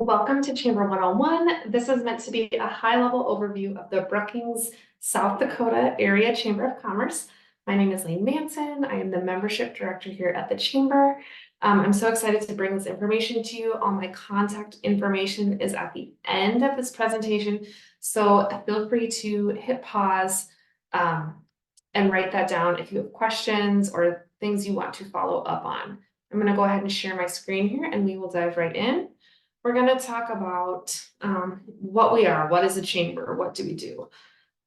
welcome to Chamber 101. This is meant to be a high-level overview of the Brookings, South Dakota Area Chamber of Commerce. My name is Lane Manson. I am the membership director here at the Chamber. I'm so excited to bring this information to you. All my contact information is at the end of this presentation, so feel free to hit pause and write that down if you have questions or things you want to follow up on. I'm going to go ahead and share my screen here and we will dive right in. We're going to talk about what we are, what is a chamber, what do we do?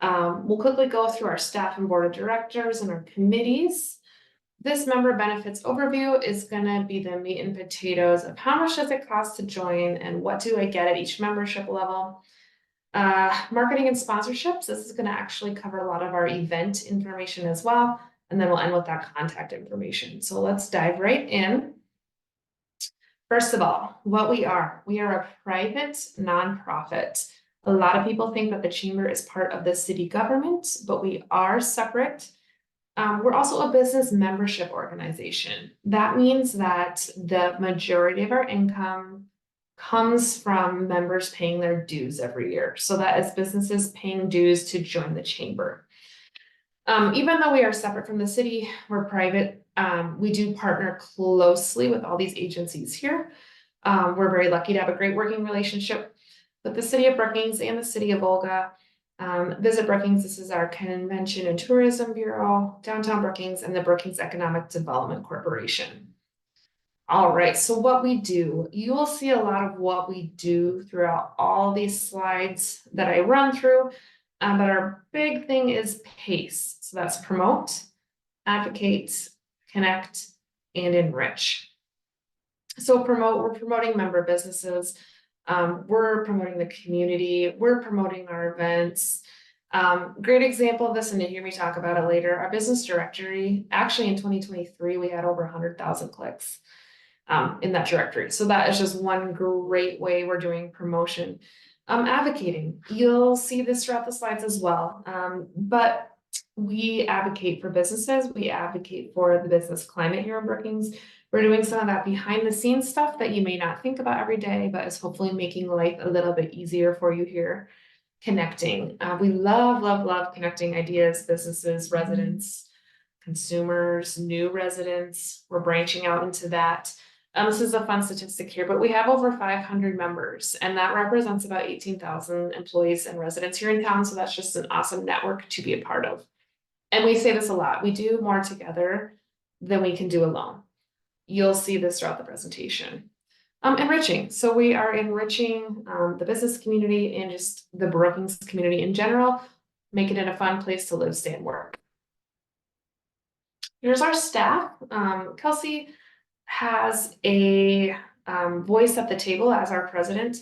We'll quickly go through our staff and board of directors and our committees. This member benefits overview is going to be the meat and potatoes of how much does it cost to join and what do I get at each membership level. Marketing and sponsorships, this is going to actually cover a lot of our event information as well. And then we'll end with that contact information. So let's dive right in. First of all, what we are a private nonprofit. A lot of people think that the Chamber is part of the city government, but we are separate. We're also a business membership organization. That means that the majority of our income comes from members paying their dues every year. So that is businesses paying dues to join the Chamber. Even though we are separate from the city, we're private. We do partner closely with all these agencies here. We're very lucky to have a great working relationship with the city of Brookings and the city of Olga. Visit Brookings, this is our Convention and Tourism Bureau, Downtown Brookings, and the Brookings Economic Development Corporation. All right, so what we do, you will see a lot of what we do throughout all these slides that I run through, but our big thing is PACE. So that's promote, advocate, connect, and enrich. So we're promoting member businesses. We're promoting the community. We're promoting our events. Great example of this, and you'll hear me talk about it later. Our business directory, actually in 2023, we had over 100,000 clicks in that directory. So that is just one great way we're doing promotion. Advocating, you'll see this throughout the slides as well. But we advocate for businesses. We advocate for the business climate here in Brookings. We're doing some of that behind the scenes stuff that you may not think about every day, but is hopefully making life a little bit easier for you here. Connecting. We love connecting ideas, businesses, residents, consumers, new residents. We're branching out into that. This is a fun statistic here, but we have over 500 members, and that represents about 18,000 employees and residents here in town. So that's just an awesome network to be a part of. And we say this a lot, we do more together than we can do alone. You'll see this throughout the presentation. Enriching. So we are enriching the business community and just the Brookings community in general, making it a fun place to live, stay, and work. Here's our staff. Kelsey has a voice at the table as our president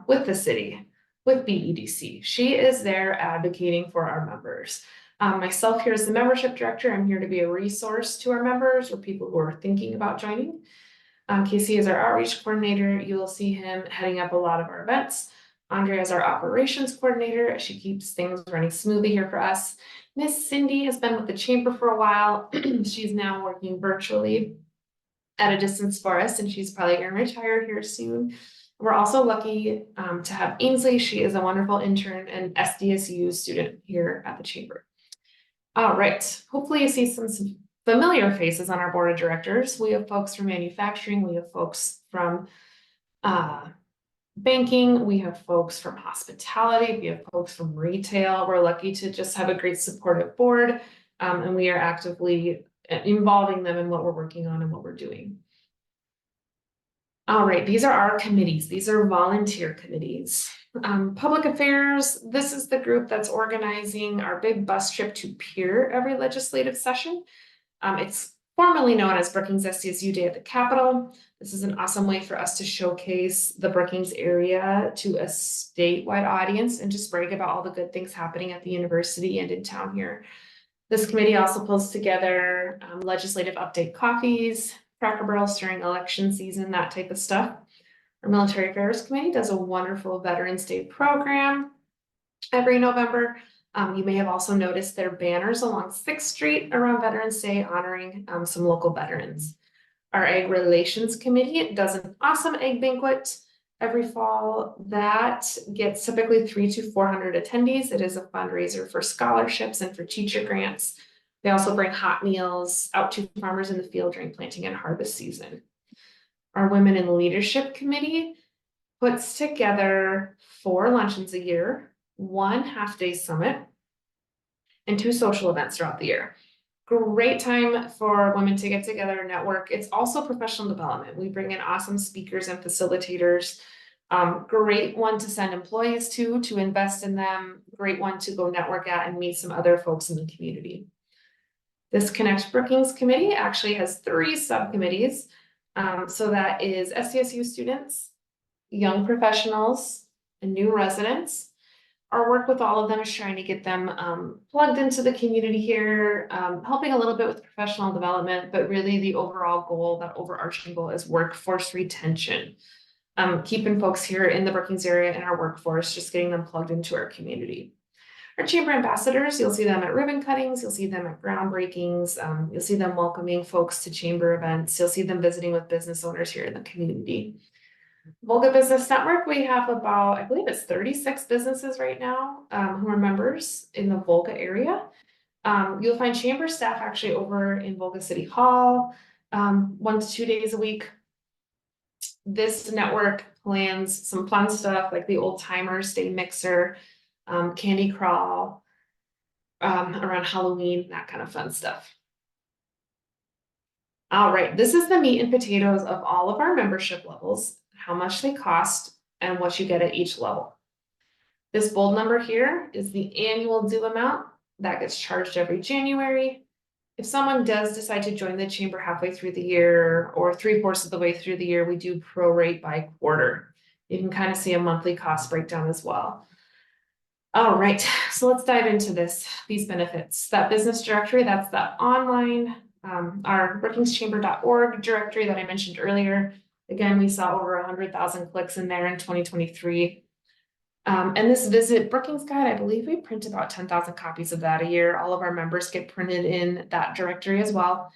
with the city, with BEDC. She is there advocating for our members. Myself here as the membership director, I'm here to be a resource to our members or people who are thinking about joining. Casey is our outreach coordinator. You'll see him heading up a lot of our events. Andrea is our operations coordinator. She keeps things running smoothly here for us. Miss Cindy has been with the Chamber for a while. She's now working virtually at a distance for us, and she's probably going to retire here soon. We're also lucky to have Ainsley. She is a wonderful intern and SDSU student here at the Chamber. All right, hopefully you see some familiar faces on our board of directors. We have folks from manufacturing, we have folks from banking, we have folks from hospitality, we have folks from retail. We're lucky to just have a great supportive board, and we are actively involving them in what we're working on and what we're doing. All right, these are our committees. These are volunteer committees. Public affairs, this is the group that's organizing our big bus trip to Pier every legislative session. It's formerly known as Brookings SDSU Day at the Capitol. This is an awesome way for us to showcase the Brookings area to a statewide audience and just brag about all the good things happening at the university and in town here. This committee also pulls together legislative update coffees, Cracker Barrels during election season, that type of stuff. Our Military Affairs Committee does a wonderful Veterans Day program every November. You may have also noticed their banners along 6th Street around Veterans Day honoring some local veterans. Our Egg Relations Committee does an awesome egg banquet. every fall. That gets typically 300 to 400 attendees. It is a fundraiser for scholarships and for teacher grants. They also bring hot meals out to farmers in the field during planting and harvest season. Our Women in Leadership Committee puts together 4 luncheons a year, 1 half-day summit, and 2 social events throughout the year. Great time for women to get together and network. It's also professional development. We bring in awesome speakers and facilitators. Great one to send employees to invest in them. Great one to go network at and meet some other folks in the community. This Connect Brookings committee actually has 3 subcommittees. So that is SDSU students, young professionals, and new residents. Our work with all of them is trying to get them plugged into the community here, helping a little bit with professional development, but really the overall goal, that overarching goal, is workforce retention. Keeping folks here in the Brookings area in our workforce, just getting them plugged into our community. Our chamber ambassadors, you'll see them at ribbon cuttings, you'll see them at groundbreakings, you'll see them welcoming folks to chamber events, you'll see them visiting with business owners here in the community. Volga Business Network, we have about, I believe it's 36 businesses right now who are members in the Volga area. You'll find chamber staff actually over in Volga City Hall 1 to 2 days a week. This network plans some fun stuff like the Old Timers Day Mixer, Candy Crawl, around Halloween, that kind of fun stuff. All right, this is the meat and potatoes of all of our membership levels, how much they cost, and what you get at each level. This bold number here is the annual due amount that gets charged every January. If someone does decide to join the chamber halfway through the year or 3/4 of the way through the year, we do prorate by quarter. You can kind of see a monthly cost breakdown as well. All right, so let's dive into these benefits. That business directory, that's that online, our brookingschamber.org directory that I mentioned earlier. Again, we saw over 100,000 clicks in there in 2023. And this Visit Brookings guide, I believe we print about 10,000 copies of that a year. All of our members get printed in that directory as well.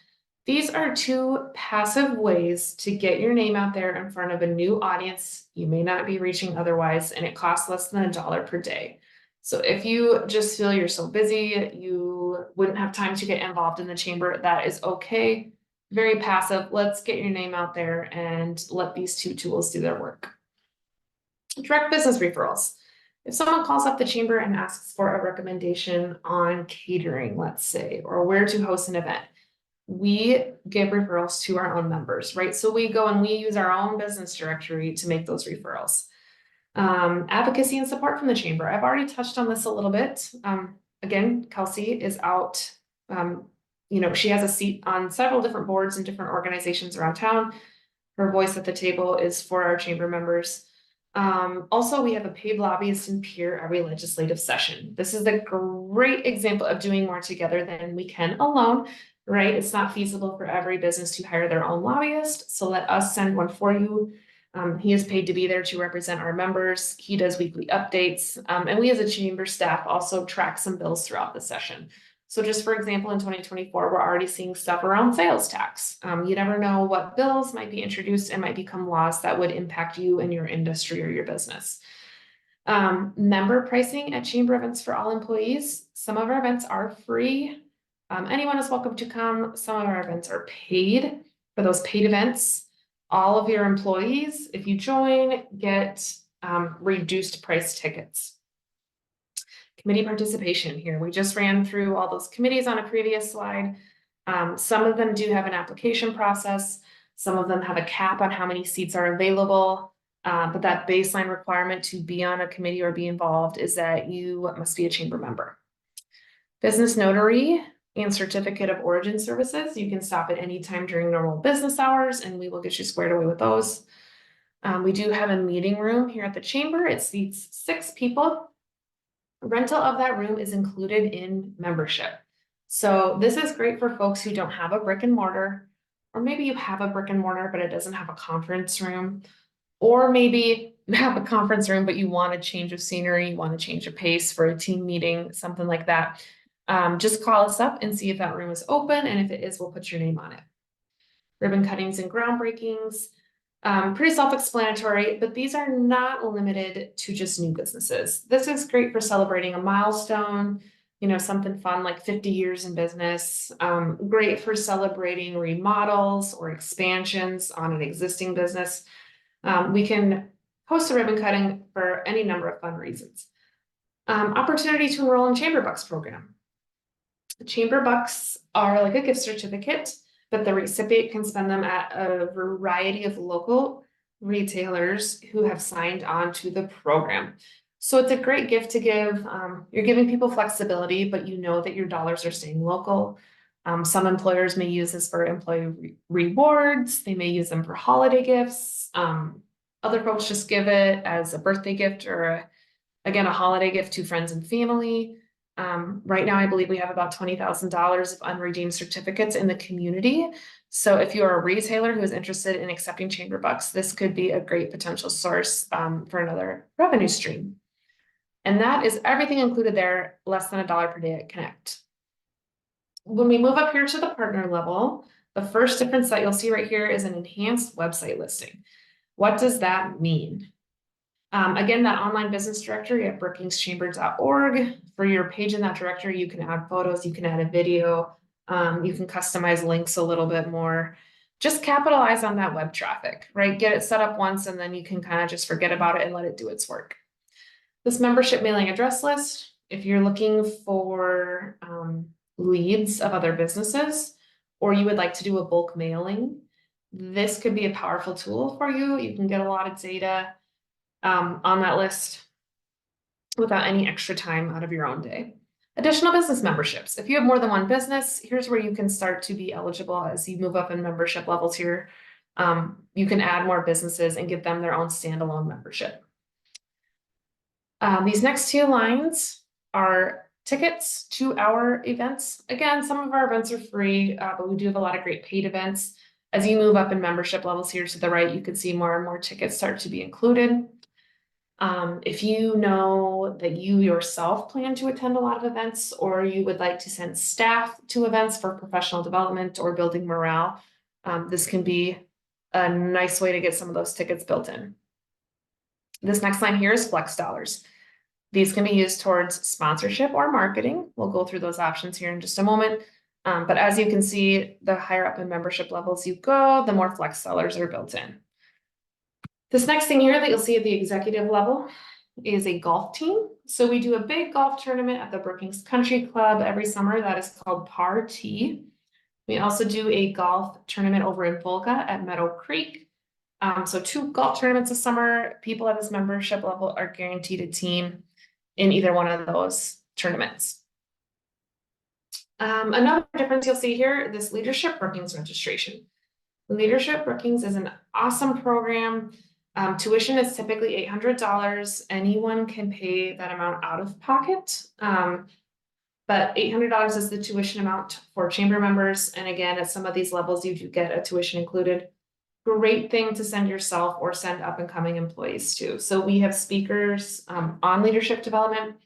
These are 2 passive ways to get your name out there in front of a new audience you may not be reaching otherwise, and it costs less than $1 per day. So if you just feel you're so busy, you wouldn't have time to get involved in the chamber, that is okay. Very passive. Let's get your name out there and let these 2 tools do their work. Direct business referrals. If someone calls up the chamber and asks for a recommendation on catering, let's say, or where to host an event, we give referrals to our own members, right? So we go and we use our own business directory to make those referrals. Advocacy and support from the chamber. I've already touched on this a little bit. Again, Kelsey is out. She has a seat on several different boards and different organizations around town. Her voice at the table is for our chamber members. Also, we have a paid lobbyist and peer every legislative session. This is a great example of doing more together than we can alone, right? It's not feasible for every business to hire their own lobbyist, so let us send one for you. He is paid to be there to represent our members. He does weekly updates, and we as a chamber staff also track some bills throughout the session. So just for example, in 2024, we're already seeing stuff around sales tax. You never know what bills might be introduced and might become laws that would impact you and your industry or your business. Member pricing at chamber events for all employees. Some of our events are free. Anyone is welcome to come. Some of our events are paid. For those paid events, all of your employees, if you join, get reduced price tickets. Committee participation here. We just ran through all those committees on a previous slide. Some of them do have an application process. Some of them have a cap on how many seats are available. But that baseline requirement to be on a committee or be involved is that you must be a chamber member. Business notary and certificate of origin services. You can stop at any time during normal business hours and we will get you squared away with those. We do have a meeting room here at the chamber. It seats 6 people. Rental of that room is included in membership. So this is great for folks who don't have a brick and mortar, or maybe you have a brick and mortar, but it doesn't have a conference room, or maybe you have a conference room, but you want a change of scenery, you want to change of pace for a team meeting, something like that. Just call us up and see if that room is open. And if it is, we'll put your name on it. Ribbon cuttings and groundbreakings. Pretty self-explanatory, but these are not limited to just new businesses. This is great for celebrating a milestone, something fun like 50 years in business. Great for celebrating remodels or expansions on an existing business. We can host a ribbon cutting for any number of fun reasons. Opportunity to enroll in Chamber Bucks program. Chamber Bucks are like a gift certificate, but the recipient can spend them at a variety of local retailers who have signed on to the program. So it's a great gift to give. You're giving people flexibility, but you know that your dollars are staying local. Some employers may use this for employee rewards. They may use them for holiday gifts. Other folks just give it as a birthday gift or again, a holiday gift to friends and family. Right now, I believe we have about $20,000 of unredeemed certificates in the community. So if you're a retailer who is interested in accepting Chamber Bucks, this could be a great potential source for another revenue stream. And that is everything included there, less than $1 per day at Connect. When we move up here to the partner level, the first difference that you'll see right here is an enhanced website listing. What does that mean? Again, that online business directory at brookingschamber.org. For your page in that directory, you can add photos, you can add a video, you can customize links a little bit more. Just capitalize on that web traffic, right? Get it set up once and then you can kind of just forget about it and let it do its work. This membership mailing address list, if you're looking for leads of other businesses, or you would like to do a bulk mailing, this could be a powerful tool for you. You can get a lot of data on that list without any extra time out of your own day. Additional business memberships. If you have more than one business, here's where you can start to be eligible as you move up in membership levels here. You can add more businesses and give them their own standalone membership. These next two lines are tickets to our events. Again, some of our events are free, but we do have a lot of great paid events. As you move up in membership levels here to the right, you can see more and more tickets start to be included. If you know that you yourself plan to attend a lot of events, or you would like to send staff to events for professional development or building morale, this can be a nice way to get some of those tickets built in. This next line here is flex dollars. These can be used towards sponsorship or marketing. We'll go through those options here in just a moment. But as you can see, the higher up in membership levels you go, the more flex dollars are built in. This next thing here that you'll see at the executive level is a golf team. So we do a big golf tournament at the Brookings Country Club every summer that is called Par T. We also do a golf tournament over in Volga at Meadow Creek. So 2 golf tournaments a summer. People at this membership level are guaranteed a team in either one of those tournaments. Another difference you'll see here, this Leadership Brookings registration. Leadership Brookings is an awesome program. Tuition is typically $800. Anyone can pay that amount out of pocket. But $800 is the tuition amount for chamber members. And again, at some of these levels, you do get a tuition included. Great thing to send yourself or send up and coming employees to. So we have speakers on leadership development.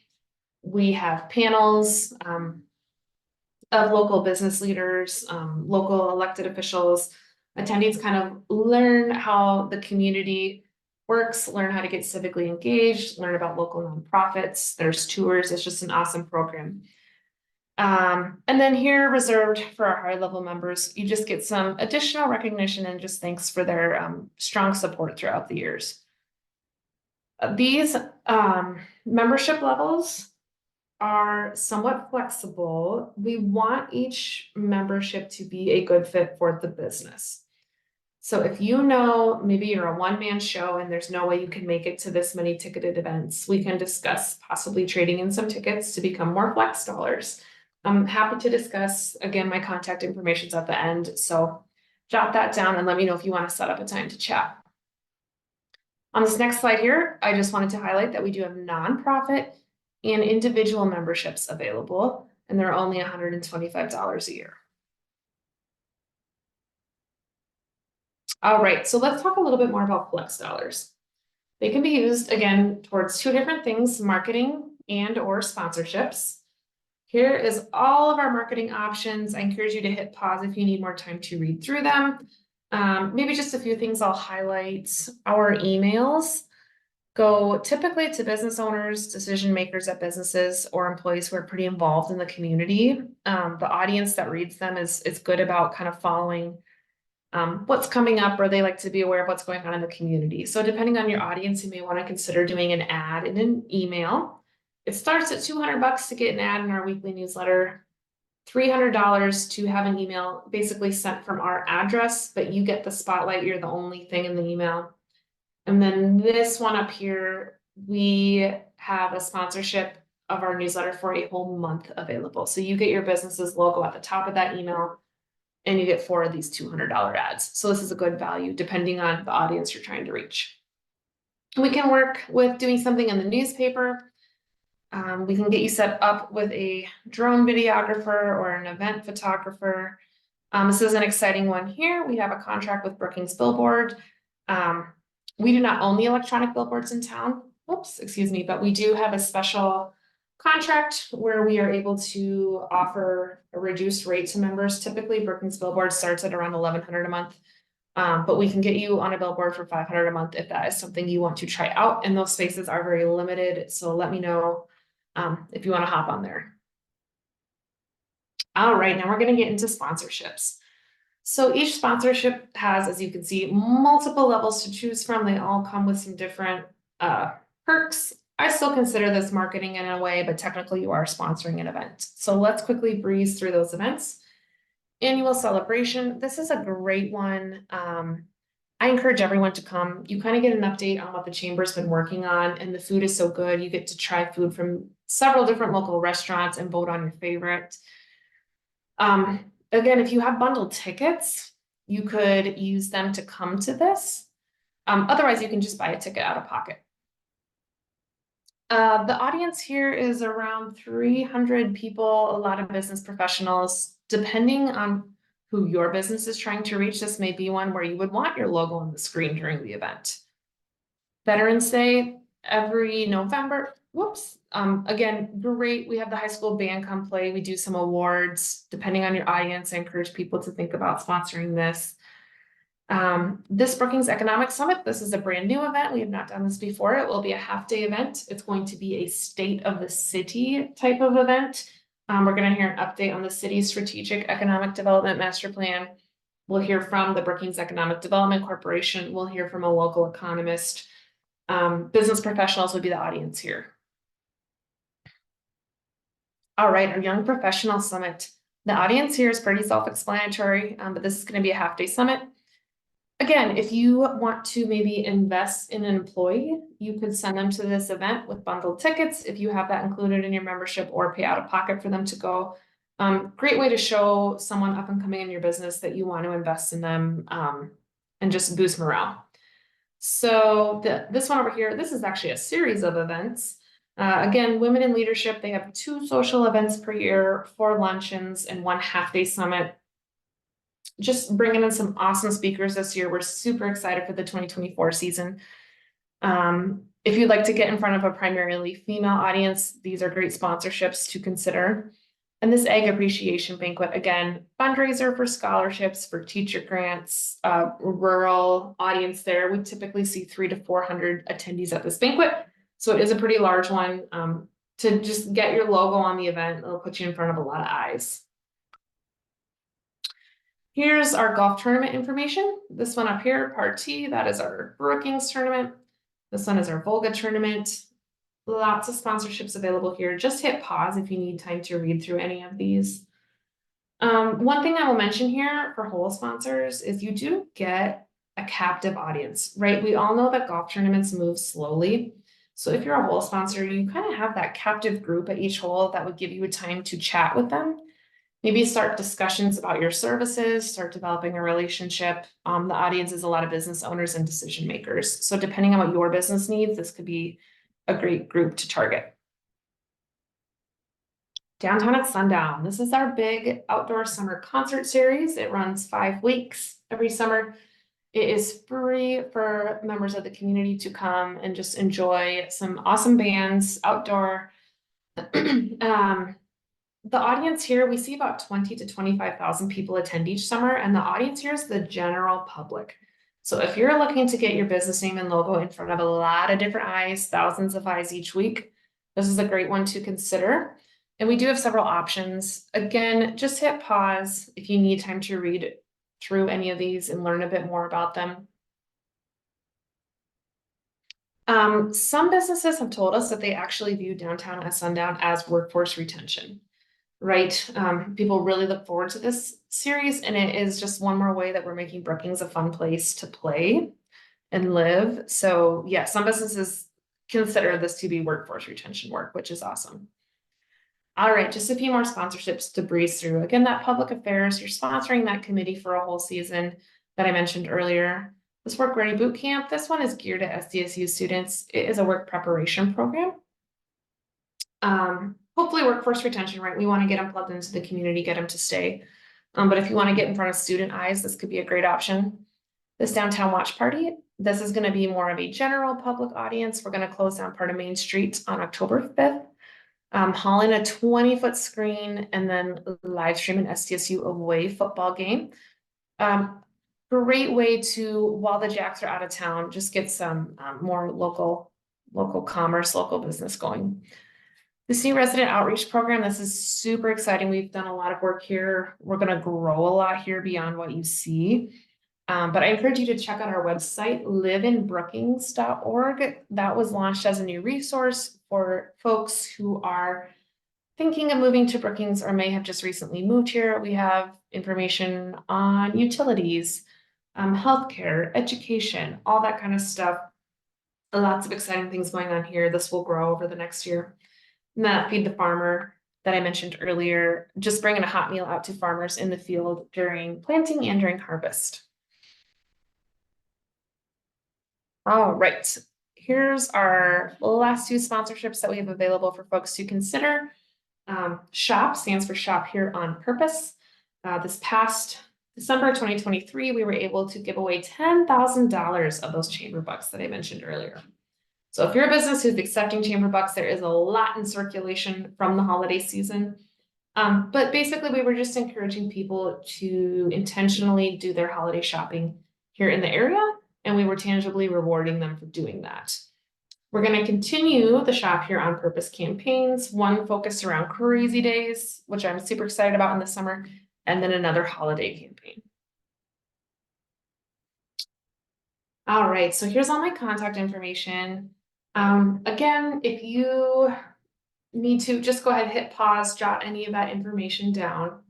We have panels of local business leaders, local elected officials. Attendees kind of learn how the community works, learn how to get civically engaged, learn about local nonprofits. There's tours. It's just an awesome program. And then here, reserved for our higher level members, you just get some additional recognition and just thanks for their strong support throughout the years. These membership levels are somewhat flexible. We want each membership to be a good fit for the business. So if you know, maybe you're a one-man show and there's no way you can make it to this many ticketed events, we can discuss possibly trading in some tickets to become more flex dollars. I'm happy to discuss. Again, my contact information is at the end. So jot that down and let me know if you want to set up a time to chat. On this next slide here, I just wanted to highlight that we do have nonprofit and individual memberships available, and they're only $125 a year. All right, so let's talk a little bit more about flex dollars. They can be used, again, towards 2 different things, marketing and or sponsorships. Here is all of our marketing options. I encourage you to hit pause if you need more time to read through them. Maybe just a few things I'll highlight. Our emails go typically to business owners, decision makers at businesses, or employees who are pretty involved in the community. The audience that reads them is good about kind of following what's coming up, or they like to be aware of what's going on in the community. So depending on your audience, you may want to consider doing an ad in an email. It starts at $200 to get an ad in our weekly newsletter, $300 to have an email basically sent from our address, but you get the spotlight. You're the only thing in the email. And then this one up here, we have a sponsorship of our newsletter for a whole month available. So you get your business's logo at the top of that email, and you get 4 of these $200 ads. So this is a good value depending on the audience you're trying to reach. We can work with doing something in the newspaper. We can get you set up with a drone videographer or an event photographer. This is an exciting one here. We have a contract with Brookings Billboard. We do not own the electronic billboards in town. Oops, excuse me, but we do have a special contract where we are able to offer a reduced rate to members. Typically, Brookings Billboard starts at around $1,100 a month. But we can get you on a billboard for $500 a month if that is something you want to try out. And those spaces are very limited. So let me know if you want to hop on there. All right, now we're going to get into sponsorships. So each sponsorship has, as you can see, multiple levels to choose from. They all come with some different perks. I still consider this marketing in a way, but technically you are sponsoring an event. So let's quickly breeze through those events. Annual celebration. This is a great one. I encourage everyone to come. You kind of get an update on what the chamber's been working on, and the food is so good. You get to try food from several different local restaurants and vote on your favorite. Again, if you have bundled tickets, you could use them to come to this. Otherwise, you can just buy a ticket out of pocket. The audience here is around 300 people, a lot of business professionals. Depending on who your business is trying to reach, this may be one where you would want your logo on the screen during the event. Veterans Day, every November. Whoops. Again, great. We have the high school band come play. We do some awards. Depending on your audience, I encourage people to think about sponsoring this. This Brookings Economic Summit, this is a brand new event. We have not done this before. It will be a half-day event. It's going to be a state of the city type of event. We're going to hear an update on the city's strategic economic development master plan. We'll hear from the Brookings Economic Development Corporation. We'll hear from a local economist. Business professionals would be the audience here. All right, our Young Professional Summit. The audience here is pretty self-explanatory, but this is going to be a half-day summit. Again, if you want to maybe invest in an employee, you could send them to this event with bundled tickets if you have that included in your membership, or pay out of pocket for them to go. Great way to show someone up and coming in your business that you want to invest in them and just boost morale. So this one over here, this is actually a series of events. Again, Women in Leadership, they have 2 social events per year, 4 luncheons, and 1 half-day summit. Just bringing in some awesome speakers this year. We're super excited for the 2024 season. If you'd like to get in front of a primarily female audience, these are great sponsorships to consider. And this Egg Appreciation Banquet, again, fundraiser for scholarships, for teacher grants, rural audience there. We typically see 300 to 400 attendees at this banquet. So it is a pretty large one. To just get your logo on the event, it'll put you in front of a lot of eyes. Here's our golf tournament information. This one up here, Part T, that is our Brookings tournament. This one is our Volga tournament. Lots of sponsorships available here. Just hit pause if you need time to read through any of these. One thing I will mention here for whole sponsors is you do get a captive audience, right? We all know that golf tournaments move slowly. So if you're a whole sponsor, you kind of have that captive group at each hole that would give you a time to chat with them. Maybe start discussions about your services, start developing a relationship. The audience is a lot of business owners and decision makers. So depending on what your business needs, this could be a great group to target. Downtown at Sundown. This is our big outdoor summer concert series. It runs 5 weeks every summer. It is free for members of the community to come and just enjoy some awesome bands outdoor. the audience here, we see about 20 to 25,000 people attend each summer, and the audience here is the general public. So if you're looking to get your business name and logo in front of a lot of different eyes, thousands of eyes each week, this is a great one to consider. And we do have several options. Again, just hit pause if you need time to read through any of these and learn a bit more about them. Some businesses have told us that they actually view downtown at sundown as workforce retention, right? People really look forward to this series, and it is just one more way that we're making Brookings a fun place to play and live. So yeah, some businesses consider this to be workforce retention work, which is awesome. All right, just a few more sponsorships to breeze through. Again, that public affairs, you're sponsoring that committee for a whole season that I mentioned earlier. This Work Ready Boot Camp, this one is geared to SDSU students. It is a work preparation program. Hopefully workforce retention, right? We want to get them plugged into the community, get them to stay. But if you want to get in front of student eyes, this could be a great option. This downtown watch party, this is going to be more of a general public audience. We're going to close down part of Main Street on October 5th. Haul in a 20-foot screen and then live stream an SDSU away football game. Great way to, while the Jacks are out of town, just get some more local commerce, local business going. The Senior Resident Outreach Program, this is super exciting. We've done a lot of work here. We're going to grow a lot here beyond what you see. But I encourage you to check out our website, liveinbrookings.org. That was launched as a new resource for folks who are thinking of moving to Brookings or may have just recently moved here. We have information on utilities, healthcare, education, all that kind of stuff. Lots of exciting things going on here. This will grow over the next year. And that Feed the Farmer that I mentioned earlier, just bringing a hot meal out to farmers in the field during planting and during harvest. All right, here's our last two sponsorships that we have available for folks to consider. SHOP stands for Shop Here on Purpose. This past December 2023, we were able to give away $10,000 of those chamber bucks that I mentioned earlier. So if you're a business who's accepting chamber bucks, there is a lot in circulation from the holiday season. But basically, we were just encouraging people to intentionally do their holiday shopping here in the area, and we were tangibly rewarding them for doing that. We're going to continue the Shop Here on Purpose campaigns, one focused around Crazy Days, which I'm super excited about in the summer, and then another holiday campaign. All right, so here's all my contact information. Again, if you need to, just go ahead, hit pause, jot any of that information down.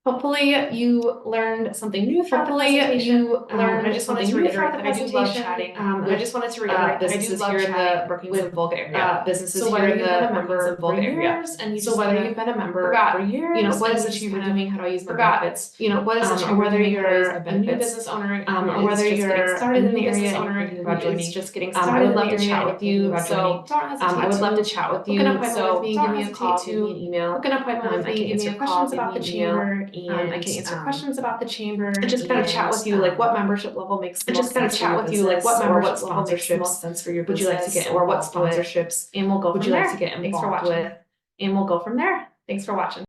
Hopefully you learned something new throughout the presentation. I just wanted to reiterate that I do love chatting. I just wanted to reiterate that I do love chatting here in the Brookings and Volga area. Businesses here in the Brookings and Volga area. And so whether you've been a member for years, you know, what is the chamber doing? How do I use my benefits? You know, what is the chamber doing? Whether you're a new business owner, or whether you're started in the area and is just getting started, I would love to chat with you. So I would love to chat with you. So give me a call, give me an email. Book an appointment with me, give me a call about the chamber. And I can answer questions about the chamber and just kind of chat with you, like what membership level makes the most sense for your business, like what membership level makes the most sense for your business, would you like to get involved with, or what sponsorships, and we'll go from there. Thanks for watching. And we'll go from there. Thanks for watching.